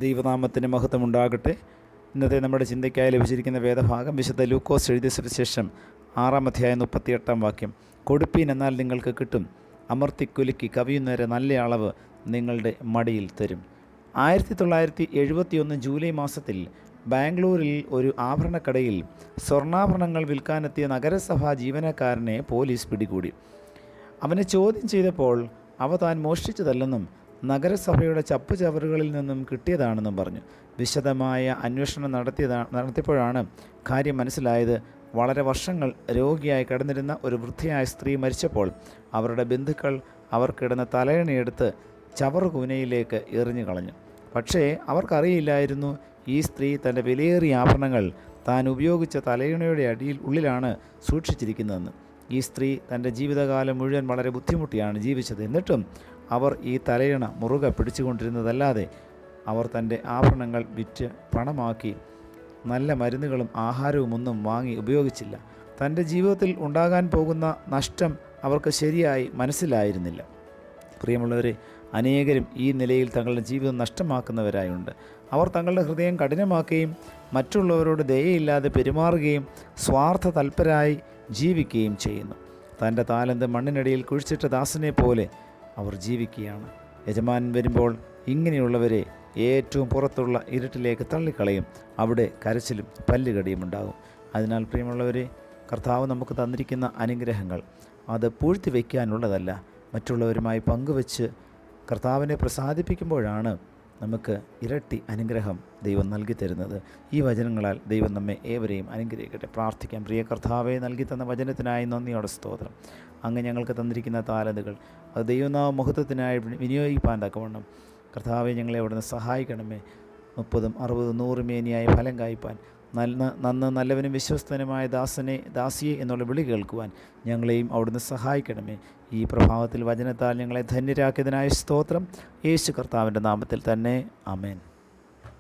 ദൈവനാമത്തിന് മഹത്വം ഉണ്ടാകട്ടെ. ഇന്നത്തെ നമ്മുടെ ചിന്തയ്ക്കായി ലഭിച്ചിരിക്കുന്ന വേദഭാഗം വിശുദ്ധ ലൂക്കോസ് എഴുതിയ സുവിശേഷം 6-ാം അധ്യായം 38-ാം വാക്യം. കൊടുപ്പീൻ എന്നാൽ നിങ്ങൾക്ക് കിട്ടും, അമർത്തിക്കുലുക്കി കവിയുന്നവരെ നല്ല അളവ് നിങ്ങളുടെ മടിയിൽ തരും. 1971 ജൂലൈ മാസത്തിൽ ബാംഗ്ലൂരിൽ ഒരു ആഭരണക്കടയിൽ സ്വർണ്ണാഭരണങ്ങൾ വിൽക്കാനെത്തിയ നഗരസഭാ ജീവനക്കാരനെ പോലീസ് പിടികൂടി. അവനെ ചോദ്യം ചെയ്തപ്പോൾ അവ താൻ മോഷ്ടിച്ചതല്ലെന്നും നഗരസഭയുടെ ചപ്പുചവറുകളിൽ നിന്നും കിട്ടിയതാണെന്നും പറഞ്ഞു. വിശദമായ അന്വേഷണം നടത്തിയപ്പോഴാണ് കാര്യം മനസ്സിലായത്. വളരെ വർഷങ്ങൾ രോഗിയായി കിടന്നിരുന്ന ഒരു വൃദ്ധയായ സ്ത്രീ മരിച്ചപ്പോൾ അവരുടെ ബന്ധുക്കൾ അവർക്കിടന്ന തലയണയെടുത്ത് ചവറുകൂനയിലേക്ക് എറിഞ്ഞു കളഞ്ഞു. പക്ഷേ അവർക്കറിയില്ലായിരുന്നു ഈ സ്ത്രീ തൻ്റെ വിലയേറിയ ആഭരണങ്ങൾ താൻ ഉപയോഗിച്ച തലയണയുടെ ഉള്ളിലാണ് സൂക്ഷിച്ചിരിക്കുന്നതെന്ന്. ഈ സ്ത്രീ തൻ്റെ ജീവിതകാലം മുഴുവൻ വളരെ ബുദ്ധിമുട്ടിയാണ് ജീവിച്ചത്. എന്നിട്ടും അവർ ഈ തലയണ മുറുകെ പിടിച്ചുകൊണ്ടിരുന്നതല്ലാതെ അവർ തൻ്റെ ആഭരണങ്ങൾ വിറ്റ് പണമാക്കി നല്ല മരുന്നുകളും ആഹാരവും ഒന്നും വാങ്ങി ഉപയോഗിച്ചില്ല. തൻ്റെ ജീവിതത്തിൽ ഉണ്ടാകാൻ പോകുന്ന നഷ്ടം അവർക്ക് ശരിയായി മനസ്സിലായിരുന്നില്ല. പ്രിയമുള്ളവരെ, അനേകരും ഈ നിലയിൽ തങ്ങളുടെ ജീവിതം നഷ്ടമാക്കുന്നവരായുണ്ട്. അവർ തങ്ങളുടെ ഹൃദയം കഠിനമാക്കുകയും മറ്റുള്ളവരോട് ദയയില്ലാതെ പെരുമാറുകയും സ്വാർത്ഥ തൽപരായി ജീവിക്കുകയും ചെയ്യുന്നു. തൻ്റെ താലന്ത് മണ്ണിനടിയിൽ കുഴിച്ചിട്ട ദാസനെ പോലെ അവർ ജീവിക്കുകയാണ്. യജമാനൻ വരുമ്പോൾ ഇങ്ങനെയുള്ളവരെ ഏറ്റവും പുറത്തുള്ള ഇരുട്ടിലേക്ക് തള്ളിക്കളയും. അവിടെ കരച്ചിലും പല്ലുകടിയും ഉണ്ടാകും. അതിനാൽ പ്രിയമുള്ളവരെ, കർത്താവ് നമുക്ക് തന്നിരിക്കുന്ന അനുഗ്രഹങ്ങൾ അത് പൂഴ്ത്തി വയ്ക്കാനുള്ളതല്ല, മറ്റുള്ളവരുമായി പങ്കുവച്ച് കർത്താവിനെ പ്രസാദിപ്പിക്കുമ്പോഴാണ് നമുക്ക് ഇരട്ടി അനുഗ്രഹം ദൈവം നൽകി തരുന്നത്. ഈ വചനങ്ങളാൽ ദൈവം നമ്മെ ഏവരെയും അനുഗ്രഹിക്കട്ടെ. പ്രാർത്ഥിക്കാം. പ്രിയ കർത്താവെ, നൽകി തന്ന വചനത്തിനായി നന്ദിയോടെ സ്തോത്രം. അങ്ങ് ഞങ്ങൾക്ക് തന്നിരിക്കുന്ന താലന്തുകൾ അത് ദൈവനാമ മഹത്വത്തിനായി വിനിയോഗിക്കാൻ തക്കവണ്ണം കർത്താവെ ഞങ്ങളെ അവിടുന്ന് സഹായിക്കണമേ. 30, 60, 100 മേനിയായി ഫലം കായ്പാൻ, നല്ലവനും വിശ്വസ്തനുമായ ദാസിയെ എന്നുള്ള വിളി കേൾക്കുവാൻ ഞങ്ങളെയും അവിടുന്ന് സഹായിക്കണമേ. ഈ പ്രഭാവത്തിൽ വചനത്താൽ ഞങ്ങളെ ധന്യരാക്കിയതിനായ സ്തോത്രം. യേശു കർത്താവിൻ്റെ നാമത്തിൽ തന്നെ. ആമേൻ.